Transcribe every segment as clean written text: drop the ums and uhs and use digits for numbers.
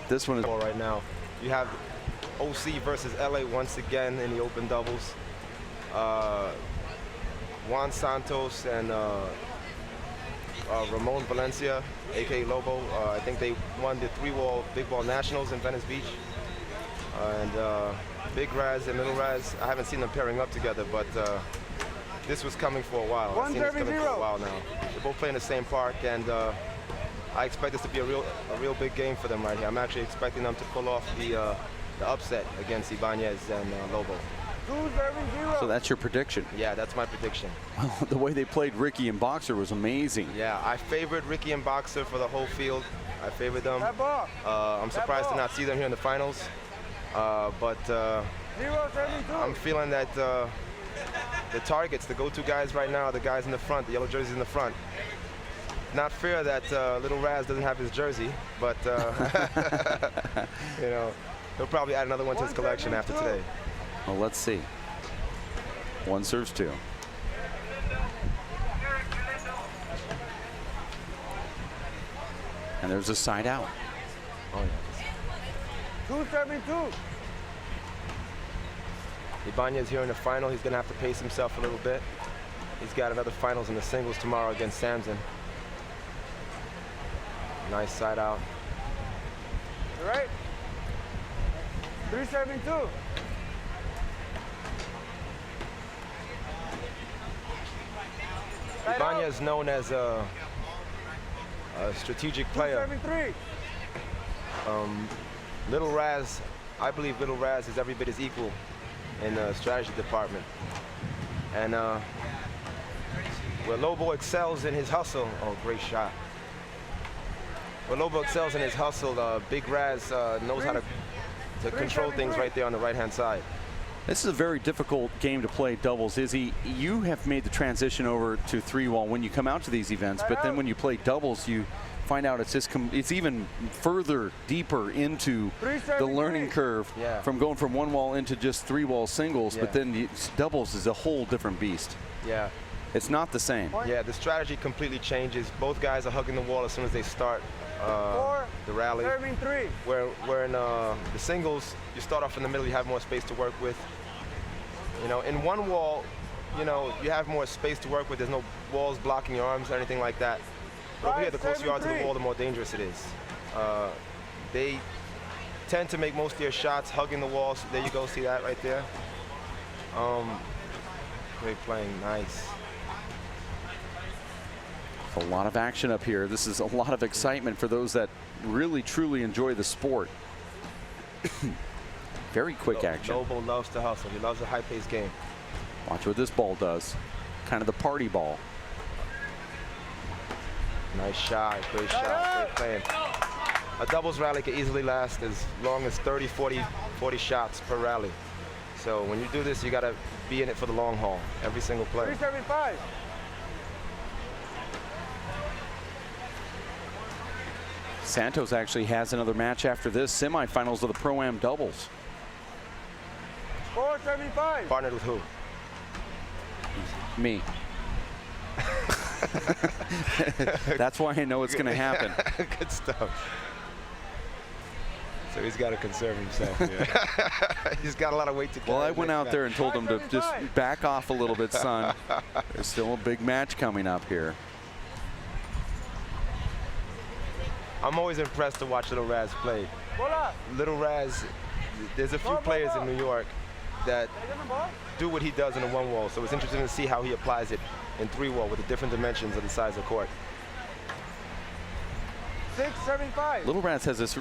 this one is right now. You have OC versus LA once again in the open doubles. Juan Santos and Ramon Valencia, aka Lobo. I think they won the 3-wall big ball nationals in Venice Beach. And Big Razz and Little Razz, I haven't seen them pairing up together, but this was coming for a while. I've seen this coming for a while now. They both play in the same park, and I expect this to be a real big game for them right here. I'm actually expecting them to pull off the upset against Ibanez and Lobo. So that's your prediction? Yeah, that's my prediction. Well, the way they played Ricky and Boxer was amazing. Yeah, I favored Ricky and Boxer for the whole field. I favored them. I'm surprised to not see them here in the finals. But I'm feeling that the targets, the go-to guys right now, are the guys in the front, the yellow jerseys in the front. Not fair that Little Razz doesn't have his jersey, but you know, he'll probably add another one to his collection after today. Well, let's see. One serves two. And there's a side out. Oh, yeah. 2-7-2. Ibanez here in the final. He's going to have to pace himself a little bit. He's got another finals in the singles tomorrow against Samson. Nice side out. All right. 3-7-2. Ibanez is known as a strategic player. 2-7-3. Little Razz, I believe Little Razz is every bit as equal in the strategy department. And where Lobo excels in his hustle, oh, great shot. Where Lobo excels in his hustle, Big Razz knows how to control things right there on the right-hand side. This is a very difficult game to play doubles. Izzy, you have made the transition over to 3-wall when you come out to these events, but then when you play doubles, you find out it's even further deeper into the learning curve from going from 1-wall into just 3-wall singles, but then the doubles is a whole different beast. Yeah. It's not the same. Yeah, the strategy completely changes. Both guys are hugging the wall as soon as they start the rally. Where in the singles, you start off in the middle, you have more space to work with. You know, in 1-wall, you know, you have more space to work with. There's no walls blocking your arms or anything like that. But over here, the closer you are to the wall, the more dangerous it is. They tend to make most of their shots hugging the walls. So there you go, see that right there? Great playing, nice. A lot of action up here. This is a lot of excitement for those that really, truly enjoy the sport. Very quick action. Lobo loves to hustle. He loves a high-paced game. Watch what this ball does. Kind of the party ball. Nice shot, great shot, great playing. A doubles rally can easily last as long as 30, 40 shots per rally. So when you do this, you got to be in it for the long haul, every single play. 375. Santos actually has another match after this, semifinals of the Pro-Am doubles. 475. Partnered with who? Me. That's why I know it's going to happen. Good stuff. So he's got to conserve himself. He's got a lot of weight to carry. Well, I went out there and told him to just back off a little bit, son. There's still a big match coming up here. I'm always impressed to watch Little Razz play. Little Razz, there's a few players in New York that do what he does in a 1-wall, so it's interesting to see how he applies it in 3-wall with the different dimensions of the size of court. 675. Little Razz has this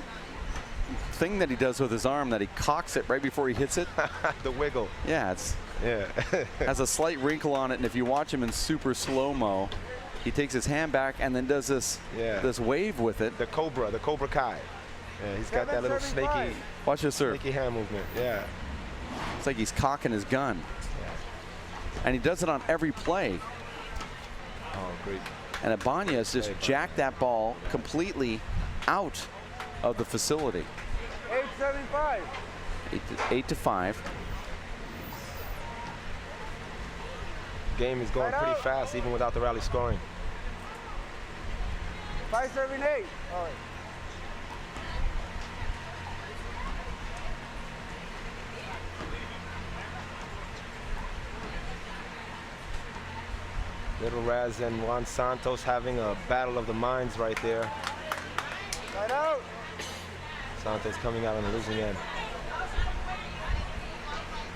thing that he does with his arm that he cocks it right before he hits it. The wiggle. Yeah, has a slight wrinkle on it, and if you watch him in super slow-mo, he takes his hand back and then does this this wave with it. The Cobra Kai. Yeah, he's got that little snaky, watch this, sir. Snaky hand movement. Yeah. It's like he's cocking his gun. And he does it on every play. Oh, great. And Ibanez just jacked that ball completely out of the facility. 875. 8-5. Game is going pretty fast, even without the rally scoring. 578. All right. Little Razz and Juan Santos having a battle of the minds right there. Side out. Santos coming out on the losing end.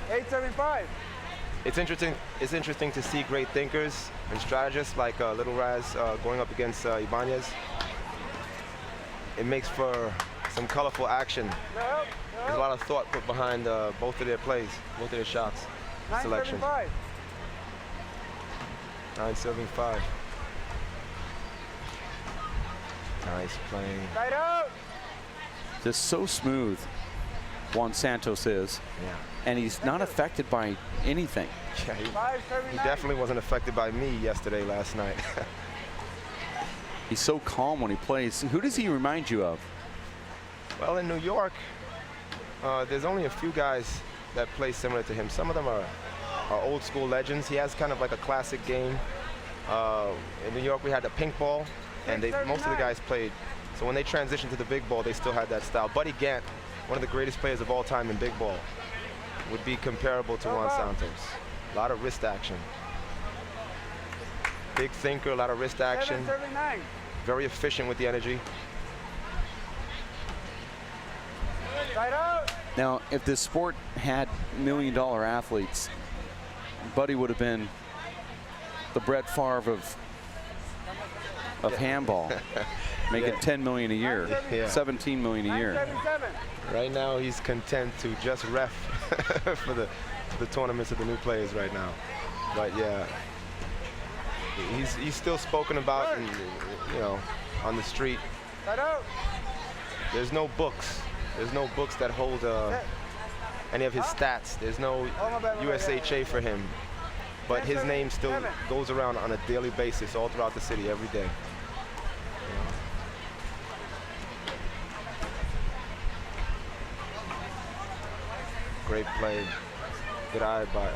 875. It's interesting to see great thinkers and strategists like Little Razz going up against Ibanez. It makes for some colorful action. There's a lot of thought put behind both of their plays, both of their shots, selection. 975. Nice playing. Side out. Just so smooth, Juan Santos is. Yeah. And he's not affected by anything. Yeah, he definitely wasn't affected by me last night. He's so calm when he plays. Who does he remind you of? Well, in New York, there's only a few guys that play similar to him. Some of them are old school legends. He has kind of like a classic game. In New York, we had the pink ball, and most of the guys played. So when they transitioned to the big ball, they still had that style. Buddy Gant, one of the greatest players of all time in big ball, would be comparable to Juan Santos. A lot of wrist action. Big thinker, a lot of wrist action. 779. Very efficient with the energy. Side out. Now, if this sport had $1 million athletes, Buddy would have been the Brett Favre of handball, making $10 million a year, Yeah. $17 million a year. 977. Right now, he's content to just ref for the tournaments of the new players right now. But yeah, he's still spoken about, you know, on the street. Side out. There's no books. There's no books that hold any of his stats. There's no USHA for him. But his name still goes around on a daily basis all throughout the city every day. Great play. Good eye by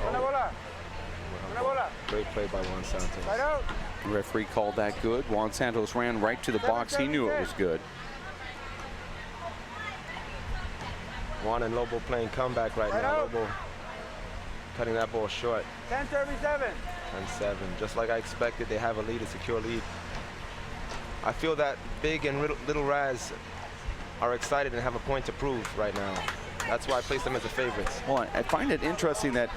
great play by Juan Santos. Side out. The referee called that good. Juan Santos ran right to the box. He knew it was good. Juan and Lobo playing comeback right now. Lobo cutting that ball short. 1037. 10-7. Just like I expected, they have a lead, a secure lead. I feel that Big and Little Razz are excited and have a point to prove right now. That's why I place them as the favorites. Well, I find it interesting that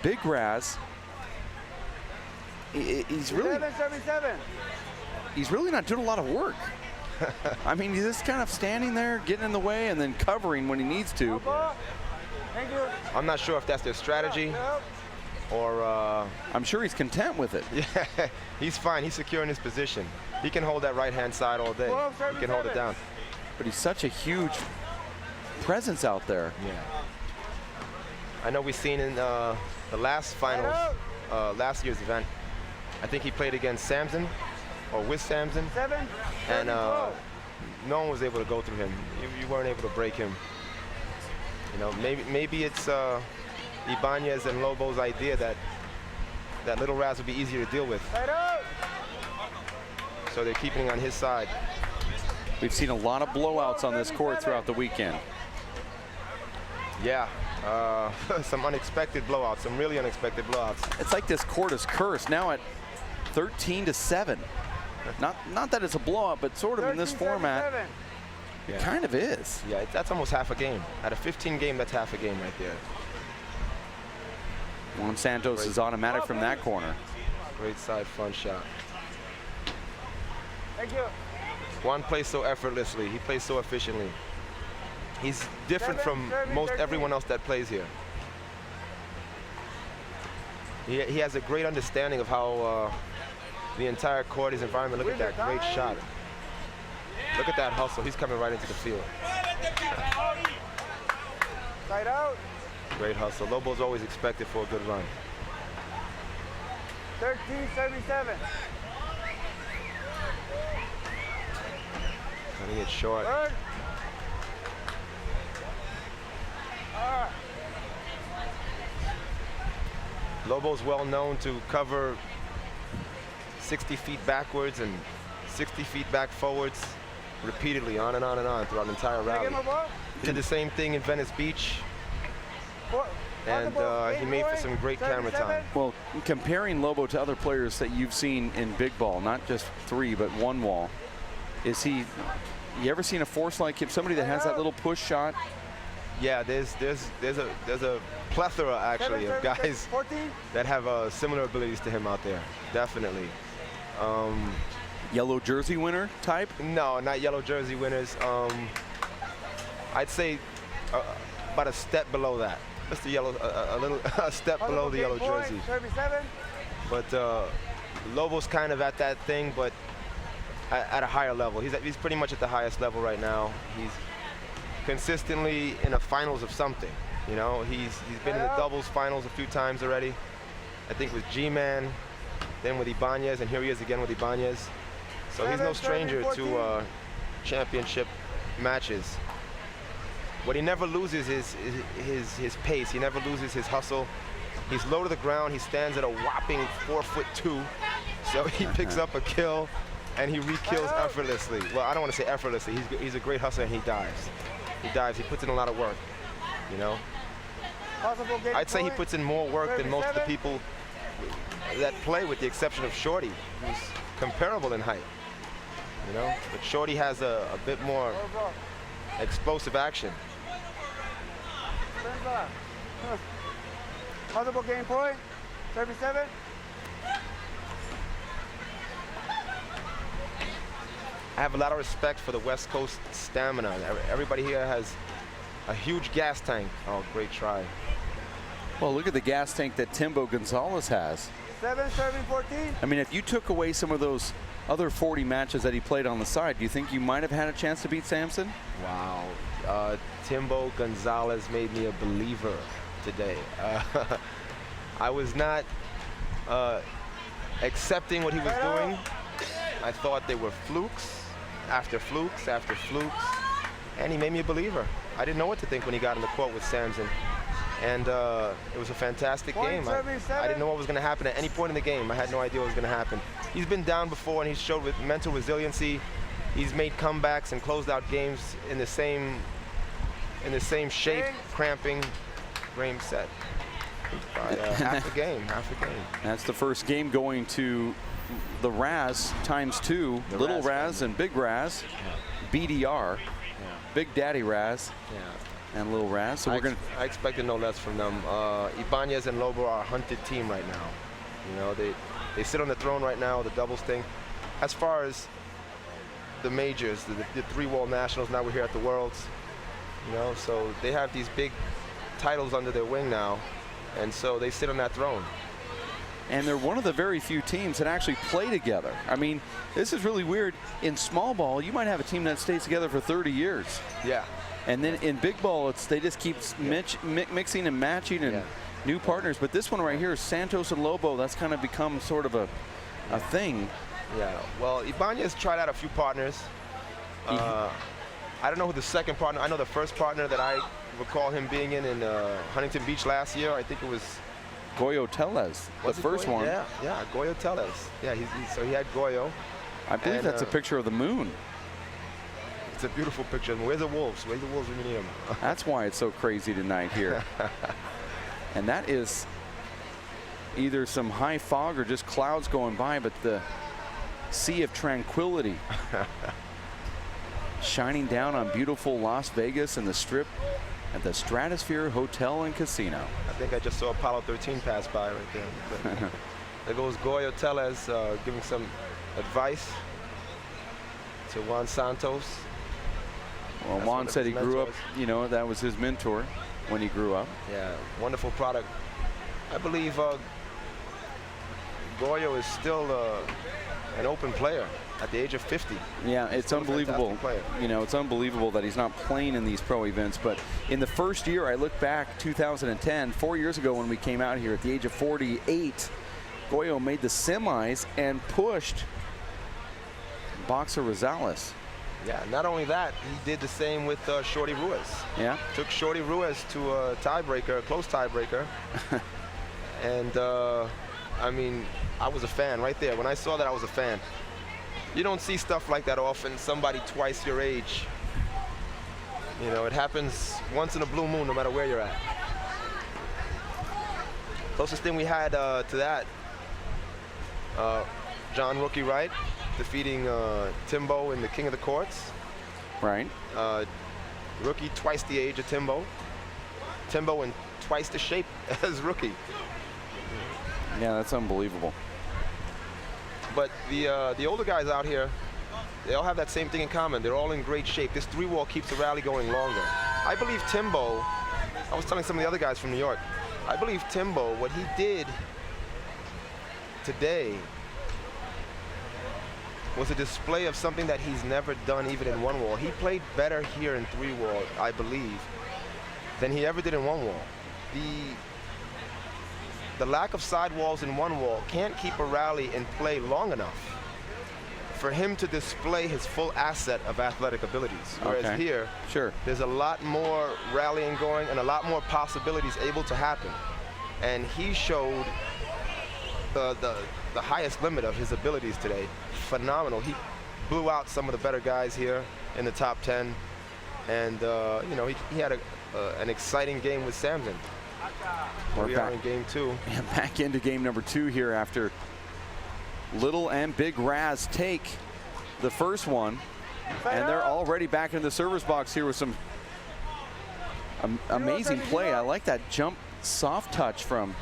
Big Razz, he's really 777. he's really not doing a lot of work. I mean, he's just kind of standing there, getting in the way, and then covering when he needs to. Thank you. I'm not sure if that's their strategy or... I'm sure he's content with it. Yeah, he's fine. He's secure in his position. He can hold that right-hand side all day. He can hold it down. But he's such a huge presence out there. Yeah. I know we've seen in the last finals, last year's event, I think he played against Samson or with Samson, and no one was able to go through him. You weren't able to break him. You know, maybe it's Ibanez and Lobo's idea that Little Razz would be easier to deal with. So they're keeping it on his side. We've seen a lot of blowouts on this court throughout the weekend. Yeah, some unexpected blowouts, some really unexpected blowouts. It's like this court is cursed now at 13-7. Not that it's a blowout, but sort of in this format, it kind of is. Yeah, that's almost half a game. At a 15 game, that's half a game right there. Juan Santos is automatic from that corner. Great side front shot. Thank you. Juan plays so effortlessly. He plays so efficiently. He's different from most everyone else that plays here. He has a great understanding of how the entire court, his environment. Look at that great shot. Look at that hustle. He's coming right into the field. Side out. Great hustle. Lobo's always expected for a good run. 1377. Cutting it short. Lobo's well known to cover 60 feet backwards and 60 feet back forwards repeatedly, on and on and on throughout an entire rally. Did the same thing in Venice Beach. and he made for some great camera time. Well, comparing Lobo to other players that you've seen in big ball, not just 3, but 1 wall, is he, you ever seen a force like him, somebody that has that little push shot? Yeah, there's a plethora actually of guys that have similar abilities to him out there. Definitely. Yellow jersey winner type? No, not yellow jersey winners. I'd say about a step below that. Just the yellow, a step below the yellow jersey. But Lobo's kind of at that thing, but at a higher level. He's pretty much at the highest level right now. He's consistently in the finals of something. You know, he's been in the doubles finals a few times already. I think with G-Man, then with Ibanez, and here he is again with Ibanez. So he's no stranger to championship matches. What he never loses is his pace. He never loses his hustle. He's low to the ground. He stands at a whopping 4'2", so he picks up a kill, and he re-kills effortlessly. Well, I don't want to say effortlessly. He's a great hustler, and he dives. He dives. He puts in a lot of work, you know. I'd say he puts in more work than most of the people that play, with the exception of Shorty, who's comparable in height, you know. But Shorty has a bit more explosive action. Possible game point, 37. I have a lot of respect for the West Coast stamina. Everybody here has a huge gas tank. Oh, great try. Well, look at the gas tank that Timbo Gonzalez has. 7, serving 14. I mean, if you took away some of those other 40 matches that he played on the side, do you think you might have had a chance to beat Samson? Wow. Timbo Gonzalez made me a believer today. I was not accepting what he was doing. I thought they were flukes after flukes after flukes, and he made me a believer. I didn't know what to think when he got in the court with Samson, and it was a fantastic game. I didn't know what was going to happen at any point in the game. I had no idea what was going to happen. He's been down before, and he's showed with mental resiliency. He's made comebacks and closed out games in the same shape, cramping, game set. By, half a game. That's the first game going to the Razz ×2, The Little Razz Razz and Big Razz, BDR, Big Daddy Razz, and Little Razz. So I expected no less from them. Ibanez and Lobo are a hunted team right now. You know, they sit on the throne right now, the doubles thing. As far as the majors, the 3-wall nationals, now we're here at the Worlds. You know, so they have these big titles under their wing now, and so they sit on that throne. And they're one of the very few teams that actually play together. I mean, this is really weird. In small ball, you might have a team that stays together for 30 years. Yeah. And then in big ball, they just keep mixing and matching and new partners. But this one right here, Santos and Lobo, that's kind of become sort of a thing. Yeah. Well, Ibanez tried out a few partners. I don't know who the second partner. I know the first partner that I recall him being in Huntington Beach last year. I think it was Goyo Tellez, the first one. Yeah, Goyo Tellez. Yeah, so he had Goyo. I believe that's a picture of the moon. It's a beautiful picture. Where's the wolves? Where's the wolves when you need them? That's why it's so crazy tonight here. And that is either some high fog or just clouds going by, but the sea of tranquility shining down on beautiful Las Vegas and the Strip at the Stratosphere Hotel and Casino. I think I just saw Apollo 13 pass by right there. There goes Goyo Tellez giving some advice to Juan Santos. Well, Juan said he grew up, you know, that was his mentor when he grew up. Yeah, wonderful product. I believe Goyo is still an open player at the age of 50. Yeah, it's unbelievable. You know, it's unbelievable that he's not playing in these pro events. But in the first year, I look back, 2010, 4 years ago when we came out here at the age of 48, Goyo made the semis and pushed Boxer Rosales. Yeah, not only that, he did the same with Shorty Ruiz. Yeah. Took Shorty Ruiz to a tiebreaker, a close tiebreaker. And, I mean, I was a fan right there. When I saw that, I was a fan. You don't see stuff like that often, somebody twice your age. You know, it happens once in a blue moon, no matter where you're at. Closest thing we had to that, John Rookie Wright defeating Timbo in the King of the Courts. Right. Rookie twice the age of Timbo. Timbo in twice the shape as Rookie. Yeah, that's unbelievable. But the older guys out here, they all have that same thing in common. They're all in great shape. This 3-wall keeps the rally going longer. I believe Timbo, I was telling some of the other guys from New York, I believe Timbo, what he did today was a display of something that he's never done even in 1-wall. He played better here in 3-wall, I believe, than he ever did in 1-wall. The lack of sidewalls in 1-wall can't keep a rally in play long enough for him to display his full asset of athletic abilities. Whereas here, there's a lot more rallying going and a lot more possibilities able to happen. And he showed the highest limit of his abilities today. Phenomenal. He blew out some of the better guys here in the top 10. And you know, he had an exciting game with Samson. We're back in game 2. And back into game number 2 here after Little and Big Razz take the first one. And they're already back in the server's box here with some amazing play. I like that jump soft touch from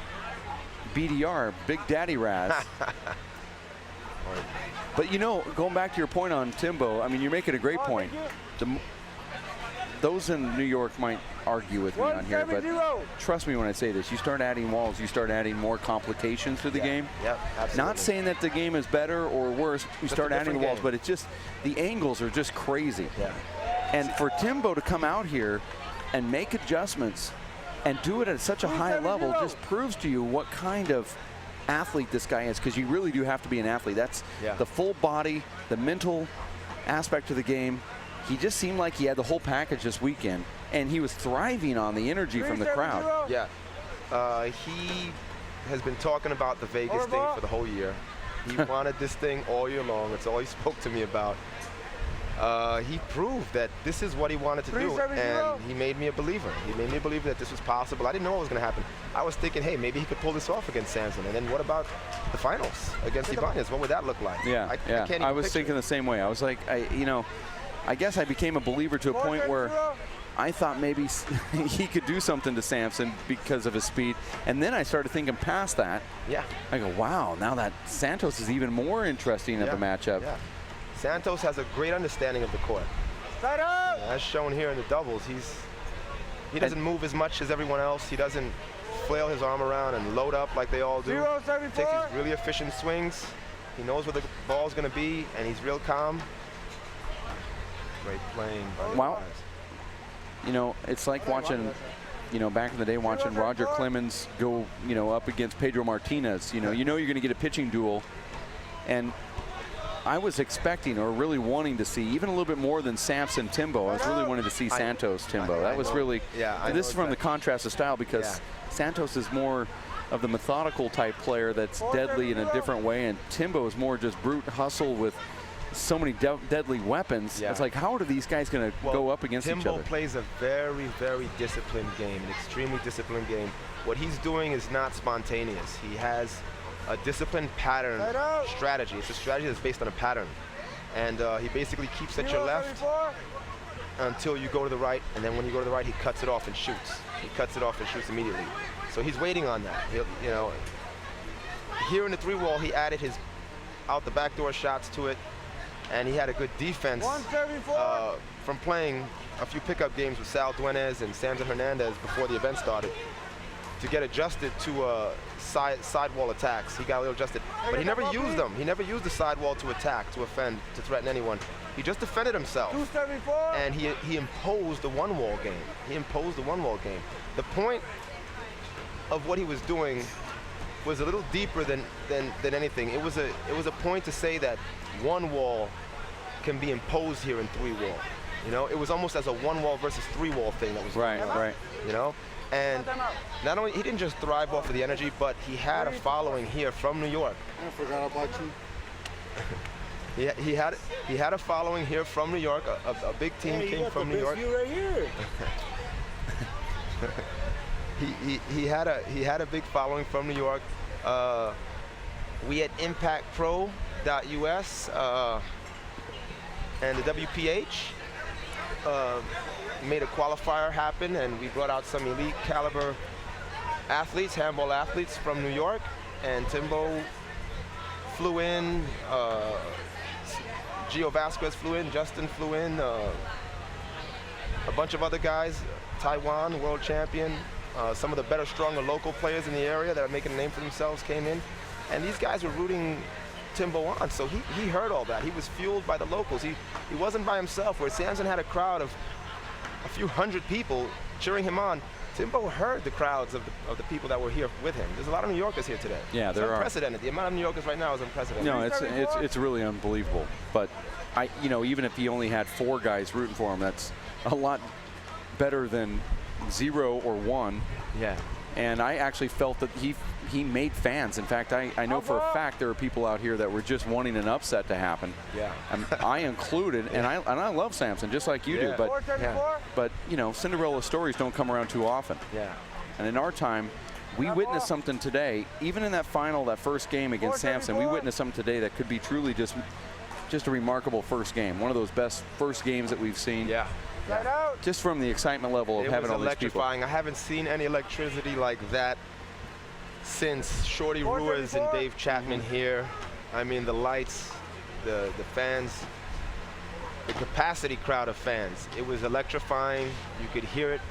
BDR, Big Daddy Razz. But you know, going back to your point on Timbo, I mean, you're making a great point. Those in New York might argue with me on here, but trust me when I say this, you start adding walls, you start adding more complications to the game. Yep, absolutely. Not saying that the game is better or worse, you start adding walls, but it's just, the angles are just crazy. Yeah. And for Timbo to come out here and make adjustments and do it at such a high level just proves to you what kind of athlete this guy is, because you really do have to be an athlete. That's the full body, the mental aspect of the game. He just seemed like he had the whole package this weekend, and he was thriving on the energy from the crowd. Yeah, he has been talking about the Vegas thing for the whole year. He wanted this thing all year long. It's all he spoke to me about. He proved that this is what he wanted to do, and he made me a believer. He made me believe that this was possible. I didn't know what was going to happen. I was thinking, hey, maybe he could pull this off against Samson. And then what about the finals against Ibanez? What would that look like? Yeah, I was thinking the same way. I was like, you know, I guess I became a believer to a point where I thought maybe he could do something to Samson because of his speed. And then I started thinking past that. Yeah. I go, wow, now that Santos is even more interesting of a matchup. Yeah. Santos has a great understanding of the court. As shown here in the doubles, he doesn't move as much as everyone else. He doesn't flail his arm around and load up like they all do. He takes these really efficient swings. He knows where the ball's going to be, and he's real calm. Great playing by the guys. You know, it's like watching, you know, back in the day, watching Roger Clemens go, you know, up against Pedro Martinez. You know you're going to get a pitching duel. And I was expecting or really wanting to see even a little bit more than Samson Timbo. I was really wanting to see Santos Timbo. That was really, this is from the contrast of style, because Santos is more of the methodical type player that's deadly in a different way, and Timbo is more just brute hustle with so many deadly weapons. It's like, how are these guys going to go up against each other? Timbo plays a very, very disciplined game, an extremely disciplined game. What he's doing is not spontaneous. He has a disciplined pattern strategy. It's a strategy that's based on a pattern. And he basically keeps at your left until you go to the right, and then when you go to the right, he cuts it off and shoots. He cuts it off and shoots immediately. So he's waiting on that. He'll, you know, here in the 3-wall, he added his out the backdoor shots to it, and he had a good defense from playing a few pickup games with Sal Duenes and Samson Hernandez before the event started to get adjusted to sidewall attacks. He got a little adjusted, but he never used them. He never used the sidewall to attack, to offend, to threaten anyone. He just defended himself, and he imposed the 1-wall game. He imposed the 1-wall game. The point of what he was doing was a little deeper than anything. It was a point to say that 1-wall can be imposed here in 3-wall. You know, it was almost as a 1-wall versus 3-wall thing that was going on, right. You know, and not only he didn't just thrive off of the energy, but he had a following here from New York. I forgot about you. He had a following here from New York. A big team came from New York. Right here. he had a big following from New York. We at ImpactPro.us and the WPH made a qualifier happen, and we brought out some elite caliber athletes, handball athletes from New York, and Timbo flew in, Gio Vasquez flew in, Justin flew in, a bunch of other guys, Taiwan, world champion, some of the better, stronger local players in the area that are making a name for themselves came in, and these guys were rooting Timbo on, so he heard all that. He was fueled by the locals. He wasn't by himself, where Samson had a crowd of a few hundred people cheering him on. Timbo heard the crowds of the people that were here with him. There's a lot of New Yorkers here today. Yeah, there are. Unprecedented. The amount of New Yorkers right now is unprecedented. No, it's really unbelievable. But even if he only had 4 guys rooting for him, that's a lot better than 0 or 1. Yeah. And I actually felt that he made fans. In fact, I know for a fact there are people out here that were just wanting an upset to happen. Yeah. And I included, and I love Samson just like you do. But Cinderella stories don't come around too often. Yeah. And in our time, we witnessed something today. Even in that first game against Samson, we witnessed something today that could be truly just a remarkable first game. One of those best first games that we've seen. Yeah. Just from the excitement level of having all these people. Electrifying. I haven't seen any electricity like that since Shorty Ruiz and Dave Chapman here. I mean, the lights, the fans, the capacity crowd of fans. It was electrifying. You could hear it.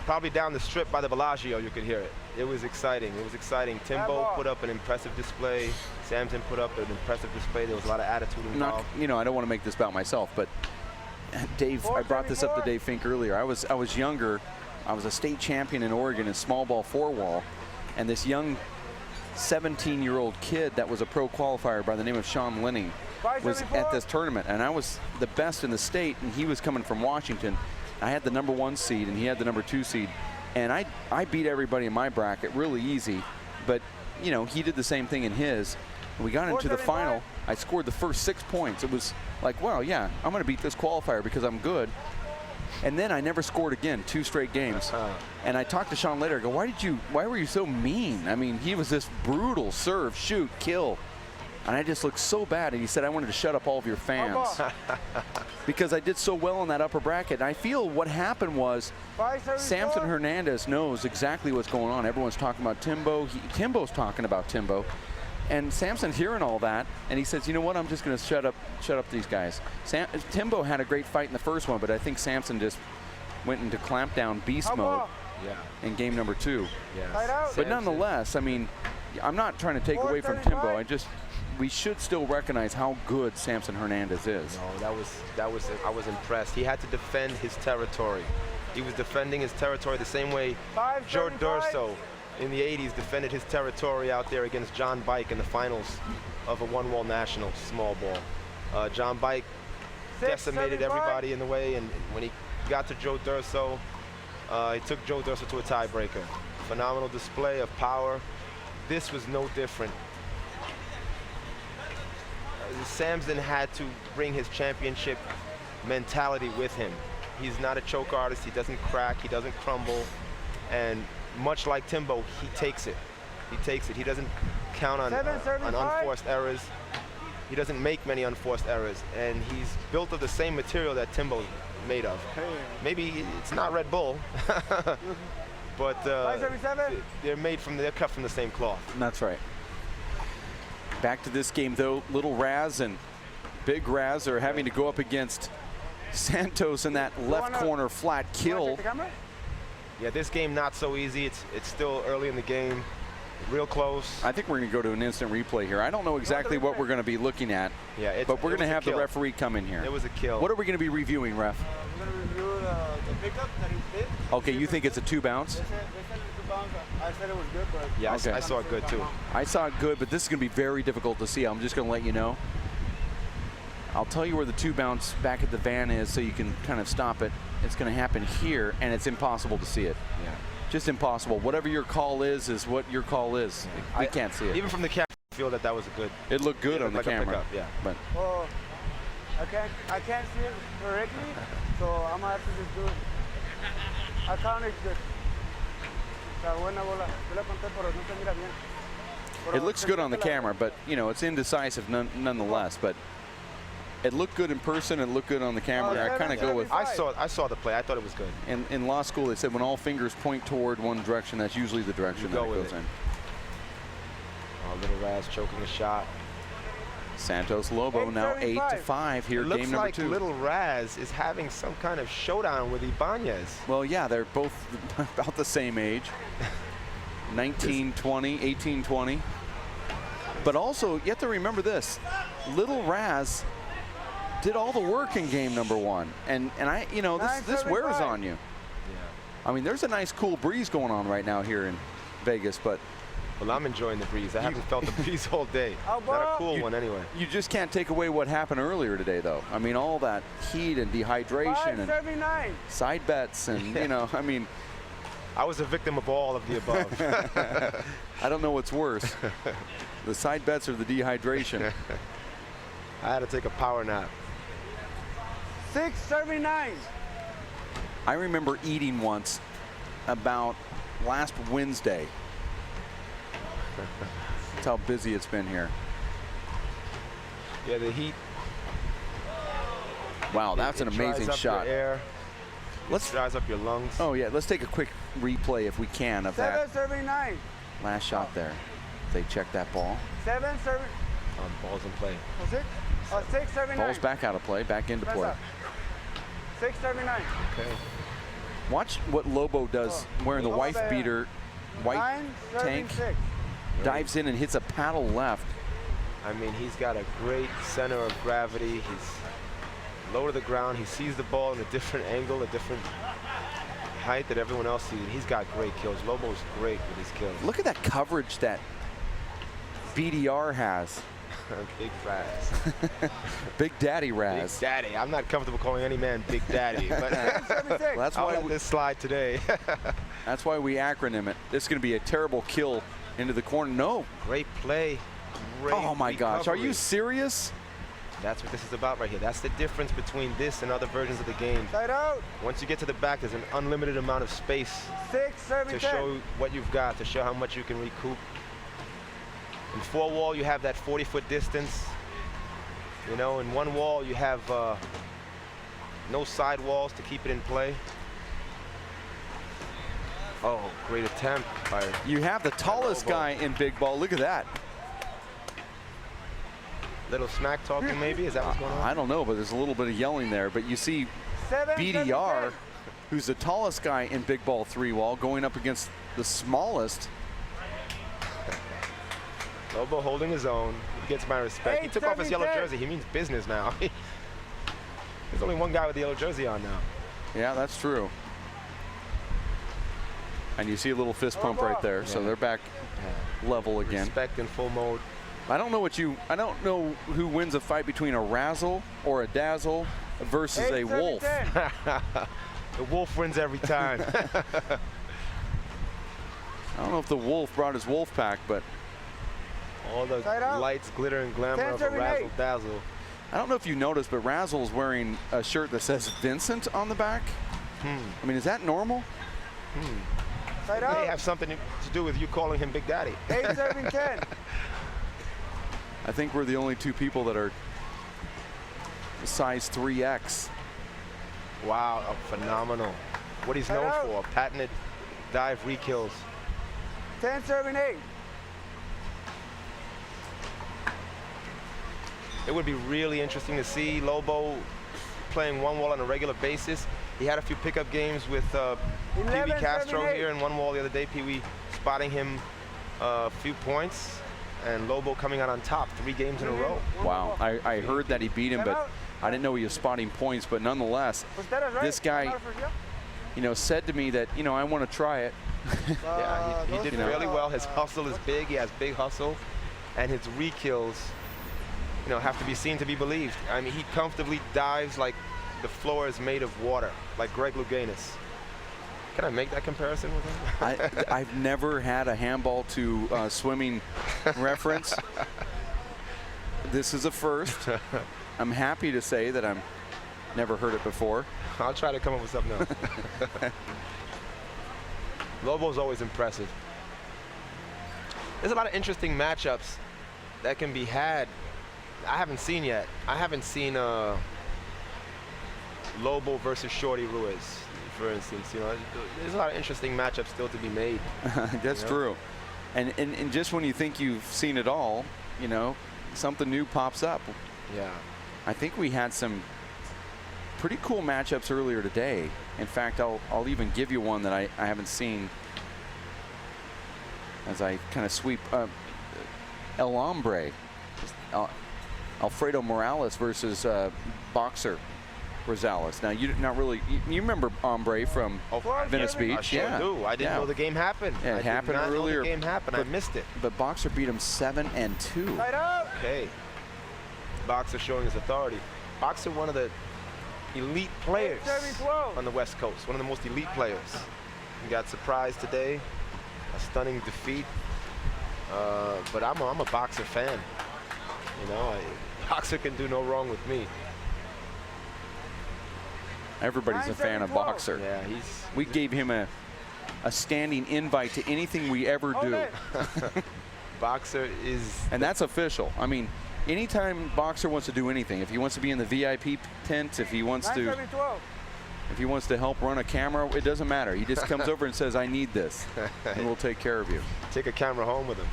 Probably down the strip by the Bellagio, you could hear it. It was exciting. It was exciting. Timbo put up an impressive display. Samson put up an impressive display. There was a lot of attitude involved. I don't want to make this about myself, but Dave, I brought this up to Dave Fink earlier. I was younger. I was a state champion in Oregon in small ball 4-wall, and this young 17-year-old kid that was a pro qualifier by the name of Sean Linning was at this tournament, and I was the best in the state, and he was coming from Washington. I had the #1 seed, and he had the #2 seed, and I beat everybody in my bracket really easy, but he did the same thing in his. We got into the final. I scored the first 6 points. It was like, wow, yeah, I'm going to beat this qualifier because I'm good. And then I never scored again, 2 straight games. And I talked to Sean later. I go, why were you so mean? I mean, he was this brutal serve, shoot, kill. And I just looked so bad. And he said, I wanted to shut up all of your fans because I did so well in that upper bracket. And I feel what happened was Samson Hernandez knows exactly what's going on. Everyone's talking about Timbo. Timbo's talking about Timbo. And Samson's hearing all that, and he says, you know what, I'm just going to shut up these guys. Timbo had a great fight in the first one, but I think Samson just went into clampdown beast mode in game #2. Yeah. But nonetheless, I mean, I'm not trying to take away from Timbo. We should still recognize how good Samson Hernandez is. No, I was impressed. He had to defend his territory. He was defending his territory the same way Joe Durso in the 80s defended his territory out there against John Bike in the finals of a one-wall national small ball. John Bike decimated everybody in the way, and when he got to Joe Durso, he took Joe Durso to a tiebreaker. Phenomenal display of power. This was no different. Samson had to bring his championship mentality with him. He's not a choke artist. He doesn't crack. He doesn't crumble. And much like Timbo, he takes it. He takes it. He doesn't count on unforced errors. He doesn't make many unforced errors. And he's built of the same material that Timbo's made of. Maybe it's not Red Bull, but they're cut from the same cloth. That's right. Back to this game, though. Little Razz and Big Razz are having to go up against Santos in that left corner flat kill. Yeah, this game not so easy. It's still early in the game, real close. I think we're going to go to an instant replay here. I don't know exactly what we're going to be looking at, but we're going to have the referee come in here. It was a kill. What are we going to be reviewing, ref? We're going to review the pickup that he did. Okay, you think it's a 2 bounce? They said it's 2 bounce. I said it was good, but yeah, okay. I saw it good too. I saw it good, but this is going to be very difficult to see. I'm just going to let you know. I'll tell you where the 2 bounce back at the van is so you can kind of stop it. It's going to happen here, and it's impossible to see it. Yeah. Just impossible. Whatever your call is what your call is. Yeah. We can't see it. Even from the camera, I feel that was a good. It looked good on the camera. Yeah. But well, I can't see it correctly, so I'm gonna have to just do it. I counted good. It looks good on the camera, but you know it's indecisive nonetheless. But it looked good in person. It looked good on the camera. I kind of go with. I saw the play. I thought it was good. And in law school, they said when all fingers point toward one direction, that's usually the direction that it goes in. Little Razz choking a shot. Santos Lobo now 8-5 here, game number 2. Looks like Little Razz is having some kind of showdown with Ibanez. Well, yeah, they're both about the same age. 19, 20, 18, 20. But also, you have to remember this. Little Razz did all the work in game number 1. And I, you know, this wears on you. Yeah. I mean, there's a nice cool breeze going on right now here in Vegas, but well, I'm enjoying the breeze. I haven't felt the breeze all day. Not a cool one anyway. You just can't take away what happened earlier today, though. I mean, all that heat and dehydration and side bets and, you know, I mean. I was a victim of all of the above. I don't know what's worse. The side bets or the dehydration. I had to take a power nap. 679. I remember eating once about last Wednesday. That's how busy it's been here. Yeah, the heat. Wow, that's an amazing shot. Let's dries up your lungs. Oh yeah, let's take a quick replay if we can of that 779. last shot there. They check that ball. 7-7. Ball's in play. 679. Ball's back out of play, back into play. 679. Okay. Watch what Lobo does wearing the wife beater, white tank. Dives in and hits a paddle left. I mean, he's got a great center of gravity. He's low to the ground. He sees the ball in a different angle, a different height that everyone else sees. He's got great kills. Lobo's great with his kills. Look at that coverage that BDR has. Big Razz. Big Daddy Razz. Big Daddy. I'm not comfortable calling any man Big Daddy, but well, that's why this slide today. That's why we acronym it. This is going to be a terrible kill into the corner. No. Great play. Great oh my gosh. recovery. Are you serious? That's what this is about right here. That's the difference between this and other versions of the game. Side out. Once you get to the back, there's an unlimited amount of space to show what you've got, to show how much you can recoup. In 4 wall, you have that 40-foot distance. You know, in 1 wall, you have no side walls to keep it in play. Oh, great attempt. You have the tallest guy in big ball. Look at that. Little smack talking maybe? Is that what's going on? I don't know, but there's a little bit of yelling there. But you see BDR, who's the tallest guy in big ball 3 wall, going up against the smallest. Lobo holding his own. He gets my respect. He took off his yellow jersey. He means business now. There's only one guy with the yellow jersey on now. Yeah, that's true. And you see a little fist pump right there. Yeah. So they're back level again. Respect in full mode. I don't know who wins a fight between a Razzle or a Dazzle versus a Wolf. The Wolf wins every time. I don't know if the Wolf brought his Wolf pack, but all the lights, glitter, and glamour of a Razzle Dazzle. I don't know if you noticed, but Razzle's wearing a shirt that says Vincent on the back. I mean, is that normal? It may have something to do with you calling him Big Daddy. 8-7-10. I think we're the only 2 people that are size 3X. Wow, phenomenal. What he's known for, patented dive re-kills. 10-7-8. It would be really interesting to see Lobo playing 1 wall on a regular basis. He had a few pickup games with Pee Wee Castro here in 1 wall the other day. Pee Wee spotting him a few points, and Lobo coming out on top 3 games in a row. Wow, I heard that he beat him, but I didn't know he was spotting points. But nonetheless, this guy, you know, said to me that, you know, I want to try it. Yeah, he did really well. His hustle is big. He has big hustle, and his re-kills, you know, have to be seen to be believed. I mean, he comfortably dives like the floor is made of water, like Greg Louganis. Can I make that comparison with him? I've never had a handball to swimming reference. This is a first. I'm happy to say that I've never heard it before. I'll try to come up with something else. Lobo's always impressive. There's a lot of interesting matchups that can be had. I haven't seen yet. I haven't seen Lobo versus Shorty Ruiz, for instance. You know, there's a lot of interesting matchups still to be made. That's true. And just when you think you've seen it all, you know, something new pops up. Yeah. I think we had some pretty cool matchups earlier today. In fact, I'll even give you one that I haven't seen as I kind of sweep El Hombre, Alfredo Morales versus Boxer Rosales. Now, you remember Hombre from Venice Beach? I sure do. I didn't know the game happened. Yeah, it happened earlier. The game happened. I missed it. But Boxer beat him 7-2. Right up. Okay. Boxer showing his authority. Boxer, one of the elite players on the West Coast. One of the most elite players. He got surprised today. A stunning defeat. But I'm a Boxer fan. You know, Boxer can do no wrong with me. Everybody's a fan of Boxer. Yeah, we gave him a standing invite to anything we ever do. Boxer is... And that's official. I mean, anytime Boxer wants to do anything, if he wants to be in the VIP tent, if he wants to help run a camera, it doesn't matter. He just comes over and says, I need this, and we'll take care of you. Take a camera home with him.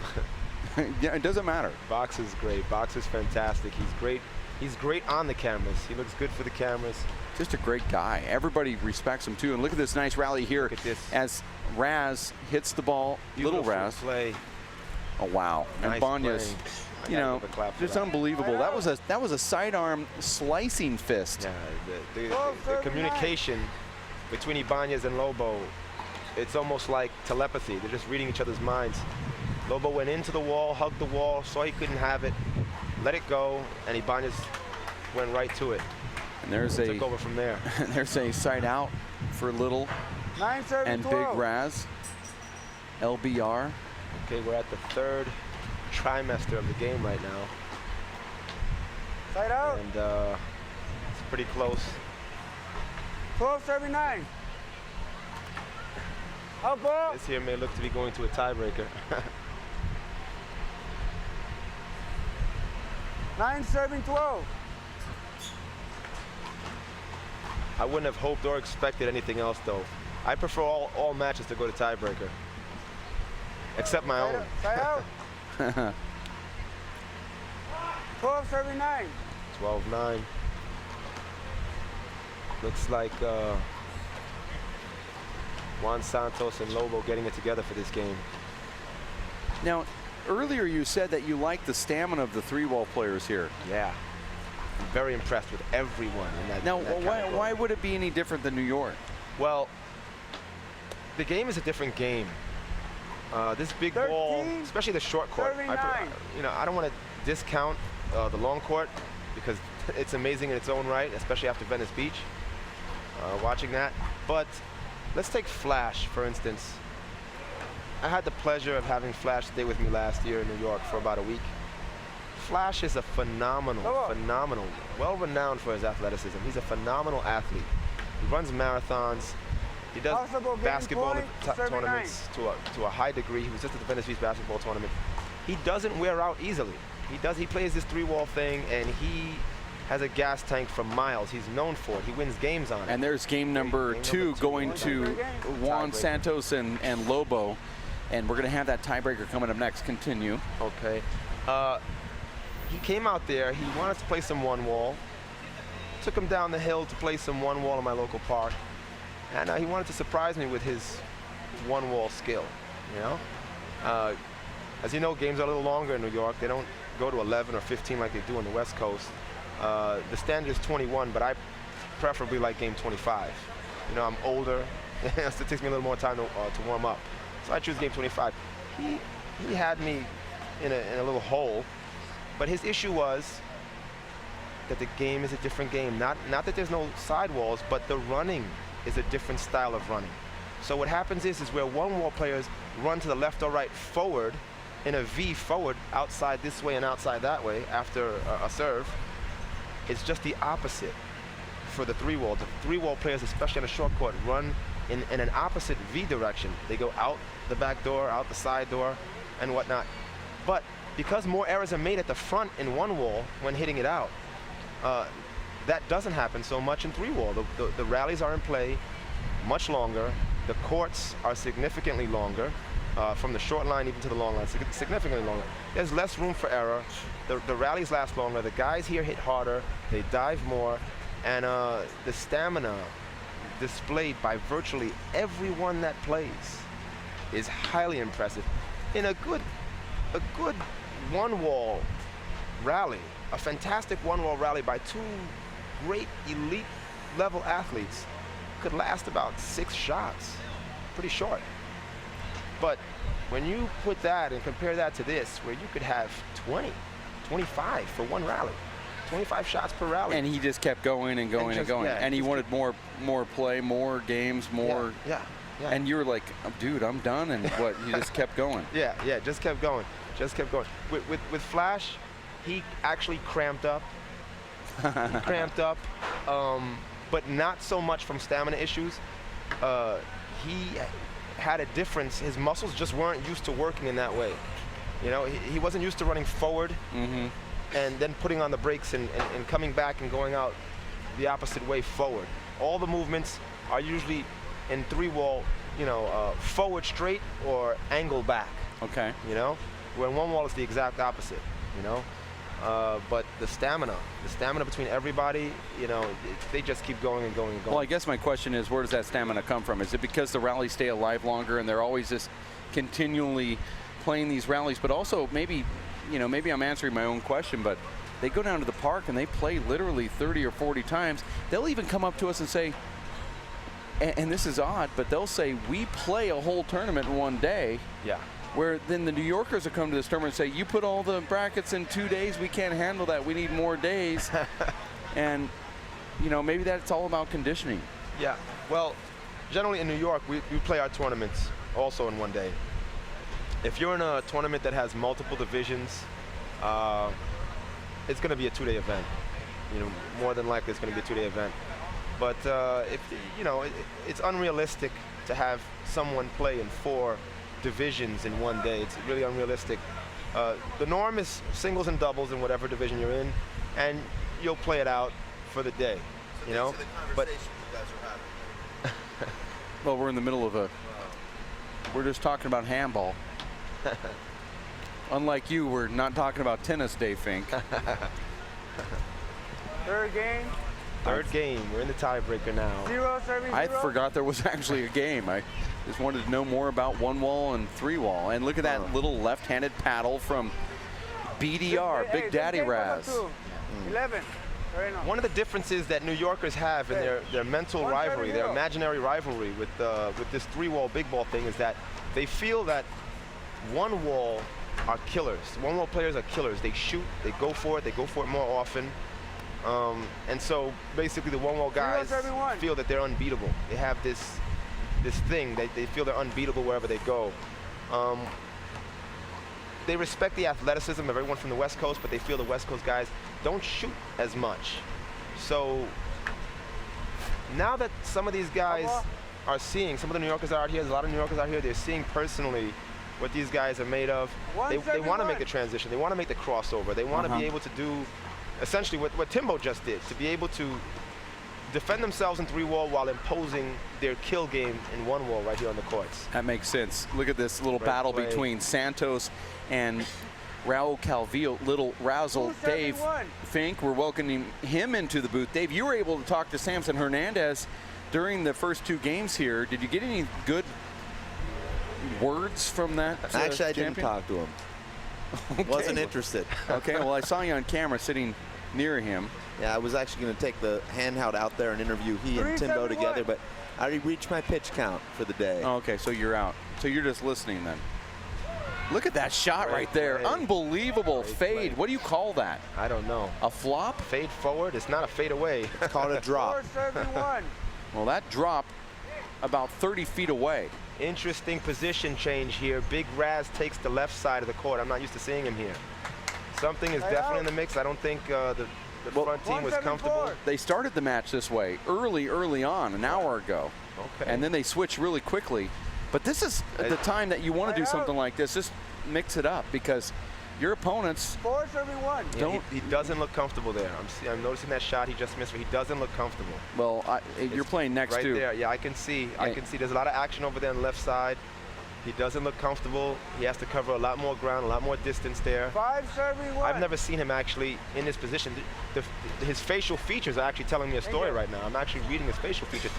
Yeah, it doesn't matter. Boxer's great. Boxer's fantastic. He's great. He's great on the cameras. He looks good for the cameras. Just a great guy. Everybody respects him too. And look at this nice rally here as Razz hits the ball. Little Razz. Play. Oh wow! Nice and Banya's, you know, just unbelievable. That was a sidearm slicing fist. Yeah, the communication between Ibanez and Lobo, it's almost like telepathy. They're just reading each other's minds. Lobo went into the wall, hugged the wall, saw he couldn't have it, let it go, and Ibanez went right to it. And there's took over from there. There's a side out for Little and Big Razz. LBR. Okay, we're at the third trimester of the game right now. Side out. And it's pretty close. 12-39. Up ball. This here may look to be going to a tiebreaker. 9-7-12. I wouldn't have hoped or expected anything else, though. I prefer all matches to go to tiebreaker, except my own. Side out. 12-39. 12-9. Looks like Juan Santos and Lobo getting it together for this game. Now, earlier you said that you like the stamina of the three-wall players here. Yeah. I'm very impressed with everyone in that. Now, why would it be any different than New York? Well, the game is a different game. This big 13, ball, especially the short court. I don't want to discount the long court because it's amazing in its own right, especially after Venice Beach. Watching that, but let's take Flash for instance. I had the pleasure of having Flash stay with me last year in New York for about a week. Flash is a phenomenal, well-renowned for his athleticism. He's a phenomenal athlete. He runs marathons. He does basketball tournaments to a high degree. He was just at the Venice Beach basketball tournament. He doesn't wear out easily. He plays this three-wall thing, and he has a gas tank for miles. He's known for it. He wins games on it. And there's game number two going to Juan Santos and Lobo. And we're going to have that tiebreaker coming up next. Continue. Okay. He came out there. He wanted to play some one wall. Took him down the hill to play some one wall in my local park. And he wanted to surprise me with his one wall skill, you know? As you know, games are a little longer in New York. They don't go to 11 or 15 like they do on the West Coast. The standard is 21, but I preferably like game 25. You know, I'm older. So it takes me a little more time to warm up. So I choose game 25. He had me in a little hole, but his issue was that the game is a different game. Not that there's no sidewalls, but the running is a different style of running. So what happens is where one wall players run to the left or right forward in a V forward, outside this way and outside that way after a serve, it's just the opposite for the three wall. The three wall players, especially on a short court, run in an opposite V direction. They go out the back door, out the side door, and whatnot. But because more errors are made at the front in one wall when hitting it out, that doesn't happen so much in three wall. The rallies are in play much longer. The courts are significantly longer, from the short line even to the long line, significantly longer. There's less room for error. The rallies last longer. The guys here hit harder. They dive more. And the stamina displayed by virtually everyone that plays is highly impressive. In a good one-wall rally, a fantastic one-wall rally by two great elite level athletes could last about 6 shots, pretty short. But when you put that and compare that to this, where you could have 20, 25 for one rally, 25 shots per rally. And he just kept going and going and going. Yeah, and he wanted more play, more games, more. Yeah. And you were like, oh, dude, I'm done. And what? He just kept going. Yeah, just kept going. Just kept going. With Flash, he actually cramped up. But not so much from stamina issues. He had a difference. His muscles just weren't used to working in that way. You know, he wasn't used to running forward and then putting on the brakes and coming back and going out the opposite way forward. All the movements are usually in three wall, you know, forward straight or angle back. Okay. You know, where in one wall is the exact opposite, you know. But the stamina between everybody, you know, they just keep going and going and going. Well, I guess my question is, where does that stamina come from? Is it because the rallies stay alive longer and they're always just continually playing these rallies? But also maybe, you know, maybe I'm answering my own question, but they go down to the park and they play literally 30 or 40 times. They'll even come up to us and say, and this is odd, but they'll say, we play a whole tournament in one day. Yeah. Where then the New Yorkers will come to this tournament and say, you put all the brackets in 2 days, we can't handle that, we need more days. And, you know, maybe that's all about conditioning. Yeah, well, generally in New York, we play our tournaments also in one day. If you're in a tournament that has multiple divisions, it's gonna be a 2-day event. You know, more than likely it's gonna be a 2-day event. But if, you know, it's unrealistic to have someone play in 4 divisions in one day. It's really unrealistic. The norm is singles and doubles in whatever division you're in, and you'll play it out for the day, you know. But well, we're in the middle of we're just talking about handball. Unlike you, we're not talking about tennis, Dave Fink. Third game. Third game. We're in the tiebreaker now. 0 serving I 0. forgot there was actually a game. I just wanted to know more about one wall and three wall. And look at that little left-handed paddle from BDR, Big Daddy Razz. 11. One of the differences that New Yorkers have in their mental rivalry, their imaginary rivalry with this 3-wall big ball thing, is that they feel that one wall are killers. One wall players are killers. They shoot, they go for it more often. And so basically the one wall guys feel that they're unbeatable. They have this thing, they feel they're unbeatable wherever they go. They respect the athleticism of everyone from the West Coast, but they feel the West Coast guys don't shoot as much. So now that some of these guys are seeing, some of the New Yorkers are out here, there's a lot of New Yorkers out here, they're seeing personally what these guys are made of. They want to make the transition. They want to make the crossover. They want to be able to do essentially what Timbo just did, to be able to defend themselves in 3-wall while imposing their kill game in 1-wall right here on the courts. That makes sense. Look at this little battle between Santos and Raul Calvillo, little Razzle. Dave Fink, we're welcoming him into the booth. Dave, you were able to talk to Samson Hernandez during the first 2 games here. Did you get any good words from that? Actually, I didn't talk to him. Okay. Wasn't interested. Okay, well, I saw you on camera sitting near him. Yeah, I was actually going to take the handheld out there and interview he and Timbo together, but I already reached my pitch count for the day. Oh, okay, so you're out. So you're just listening then. Look at that shot right there. Unbelievable fade. What do you call that? I don't know. A flop? Fade forward? It's not a fade away. It's called a drop. Well, that dropped about 30 feet away. Interesting position change here. Big Razz takes the left side of the court. I'm not used to seeing him here. Something is definitely in the mix. I don't think the front team was comfortable. They started the match this way early on, an hour ago. Okay. And then they switch really quickly. But this is the time that you want to do something like this. Just mix it up because your opponents 4 serving 1. Yeah, he doesn't look comfortable there. I'm noticing that shot he just missed, but he doesn't look comfortable. Well, you're playing next right to. there. Yeah, I can see. I can see. There's a lot of action over there on the left side. He doesn't look comfortable. He has to cover a lot more ground, a lot more distance there. 5 serving 1. I've never seen him actually in this position. His facial features are actually telling me a story right now. I'm actually reading his facial features.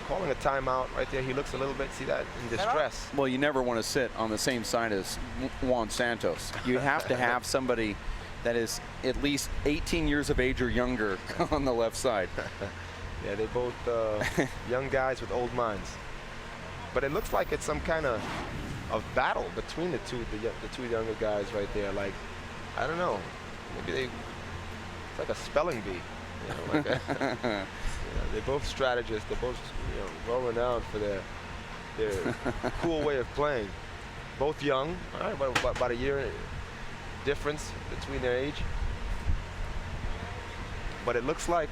Calling a timeout right there. He looks a little bit, see that, in distress. Well, you never want to sit on the same side as Juan Santos. You have to have somebody that is at least 18 years of age or younger on the left side. Yeah, they both young guys with old minds. But it looks like it's some kind of battle between the two younger guys right there. Like, I don't know, maybe it's like a spelling bee. You know, like they're both strategists. They're both well renowned for their cool way of playing. Both young, all right, about a year difference between their age. But it looks like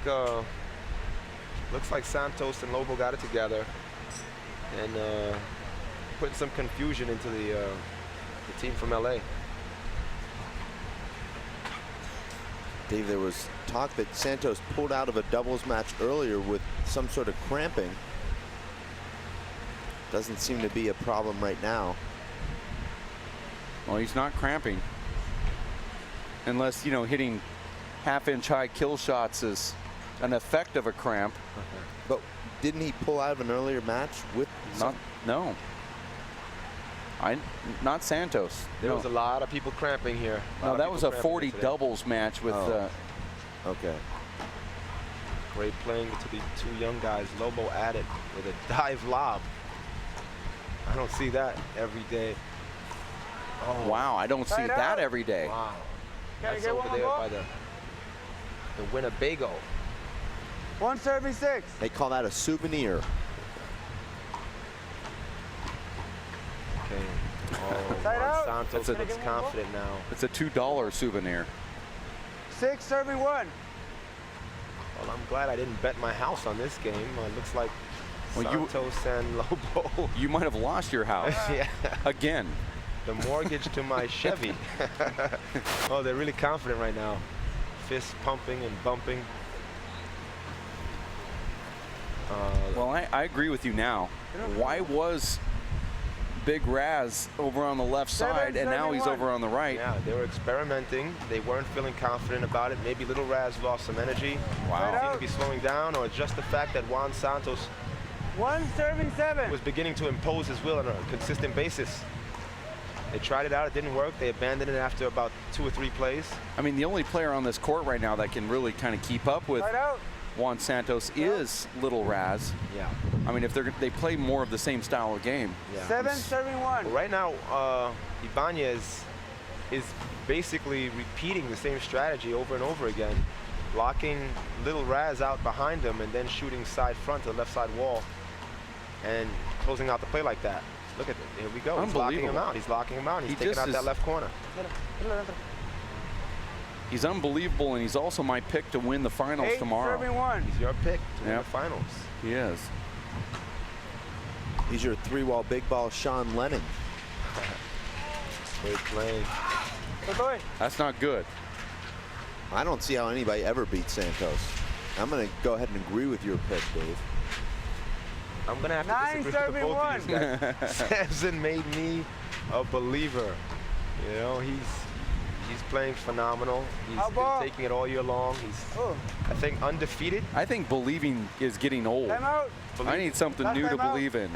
Santos and Lobo got it together and putting some confusion into the team from LA. Dave, there was talk that Santos pulled out of a doubles match earlier with some sort of cramping. Doesn't seem to be a problem right now. Well, he's not cramping. Unless, hitting half-inch high kill shots is an effect of a cramp. But didn't he pull out of an earlier match with No. Not Santos. There was a lot of people cramping here. No, that was a 40 doubles match with. Okay. Great playing to the two young guys. Lobo at it with a dive lob. I don't see that every day. Oh, wow, I don't see that every day. Wow. Can That's over there by the Winnebago. 1 serving 6. They call that a souvenir. Okay. Oh, Side out. Santos looks confident now. It's a $2 souvenir. 6 serving 1. Well, I'm glad I didn't bet my house on this game. Looks like Well, Santos and Lobo. You might have lost your house. Yeah. Again. The mortgage to my Chevy. Oh, they're really confident right now. Fists pumping and bumping. Well, I agree with you now. Why was Big Razz over on the left side and now he's over on the right? Yeah, they were experimenting. They weren't feeling confident about it. Maybe little Razz lost some energy. Wow. Seemed to be slowing down, or just the fact that Juan Santos 1 serving 7. was beginning to impose his will on a consistent basis. They tried it out, it didn't work. They abandoned it after about 2 or 3 plays. I mean, the only player on this court right now that can really kind of keep up with Juan Santos is little Razz. Yeah. I mean, if they play more of the same style of game. Yeah. 7 serving 1. Right now, Ibanez is basically repeating the same strategy over and over again, locking little Razz out behind him and then shooting side front to the left side wall and closing out the play like that. Look at it. Here we go. He's locking him out. He's locking him out. He's taking out that left corner. He's unbelievable, and he's also my pick to win the finals 8 tomorrow. serving 1. He's your pick to win the finals. He is. He's your 3-wall big ball Sean Lennon. Great playing. That's not good. I don't see how anybody ever beats Santos. I'm going to go ahead and agree with your pick, Dave. I'm going to have to disagree with both of these guys. Samson made me a believer. You know, he's playing phenomenal. He's been taking it all year long. He's, I think, undefeated. I think believing is getting old. I need something new to believe in.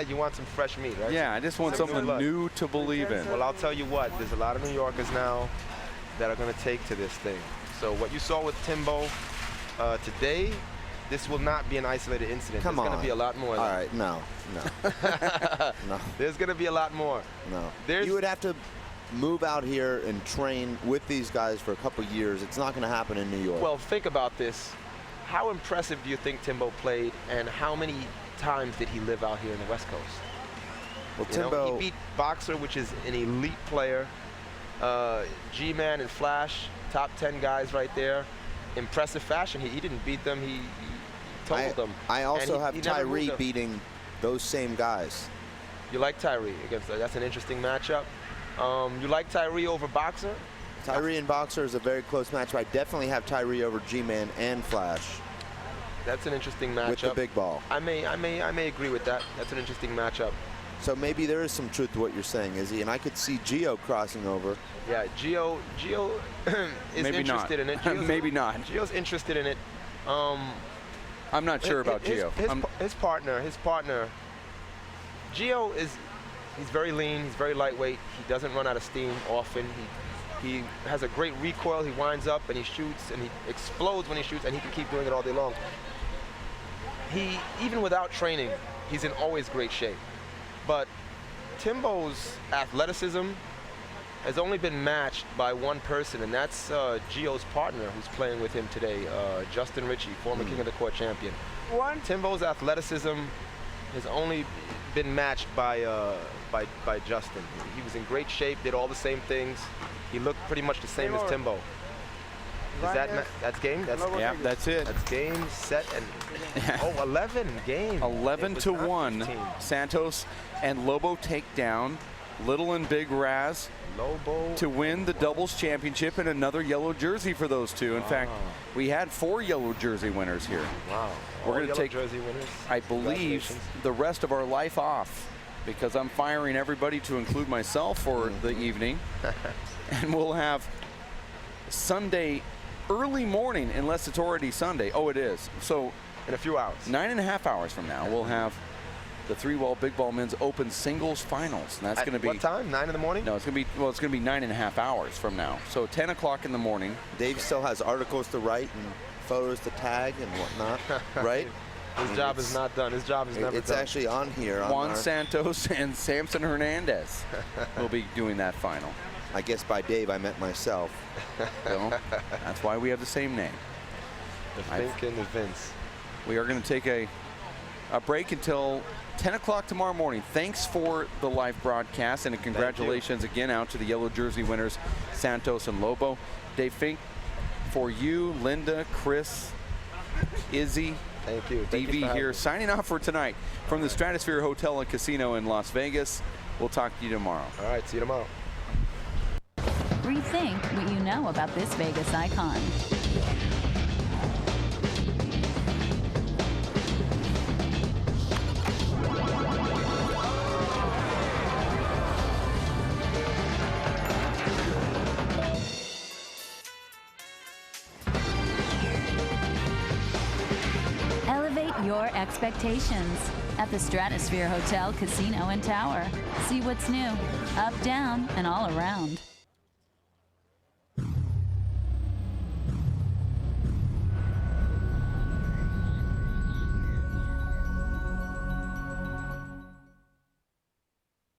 You want some fresh meat, right? Yeah, I just want something new to believe in. Well, I'll tell you what, there's a lot of New Yorkers now that are going to take to this thing. So what you saw with Timbo today, this will not be an isolated incident. There's going to be a lot more. All right, no. No. There's going to be a lot more. No. You would have to move out here and train with these guys for a couple years. It's not going to happen in New York. Well, think about this. How impressive do you think Timbo played, and how many times did he live out here in the West Coast? Well, Timbo, he beat Boxer, which is an elite player. G-Man and Flash, top 10 guys right there. Impressive fashion. He didn't beat them. He totaled him. I also And have he never moved Tyree him. beating those same guys. You like Tyree against that's an interesting matchup. You like Tyree over Boxer? Tyree and Boxer is a very close match, but I definitely have Tyree over G-Man and Flash That's an interesting matchup. with the big ball. I may agree with that. That's an interesting matchup. So maybe there is some truth to what you're saying, Izzy, and I could see Gio crossing over. Yeah, Gio is Maybe interested not. in it. Gio's, Maybe not. Gio's interested in it. I'm not sure about Gio. His partner, Gio he's very lean, he's very lightweight. He doesn't run out of steam often. He has a great recoil. He winds up and he shoots and he explodes when he shoots, and he can keep doing it all day long. Even without training, he's in always great shape. But Timbo's athleticism has only been matched by one person, and that's Gio's partner who's playing with him today, Justin Ritchie, former King of the Court champion. Timbo's athleticism has only been matched by Justin. He was in great shape, did all the same things. He looked pretty much the same as Timbo. Is that's game? Yeah, that's it. That's game, set, and 11 game. 11-1. Santos and Lobo take down Little and Big Razz Lobo to win the doubles championship and another yellow jersey for those two. In fact, we had 4 yellow jersey winners here. Wow. We're going to take, jersey winners. I believe, the rest of our life off because I'm firing everybody to include myself for the evening. And we'll have Sunday early morning, unless it's already Sunday. Oh, it is. So in a few hours. 9.5 hours from now, we'll have the 3-wall big ball men's open singles finals. And that's going to be what time? 9 in the morning? No, it's going to be 9.5 hours from now. So 10 o'clock in the morning. Dave still has articles to write and photos to tag and whatnot, right? His job is not done. His job is never done. It's actually on here. Juan Santos and Samson Hernandez will be doing that final. I guess by Dave I meant myself. So that's why we have the same name. The Fink and the Vince. We are going to take a break until 10 o'clock tomorrow morning. Thanks for the live broadcast, and congratulations again out to the yellow jersey winners, Santos and Lobo. Dave Fink, for you, Linda, Chris, Izzy, thank you. DV here, signing off for tonight from the Stratosphere Hotel and Casino in Las Vegas. We'll talk to you tomorrow. All right, see you tomorrow. Rethink what you know about this Vegas icon. Elevate your expectations at the Stratosphere Hotel, Casino, and Tower. See what's new, up, down, and all around.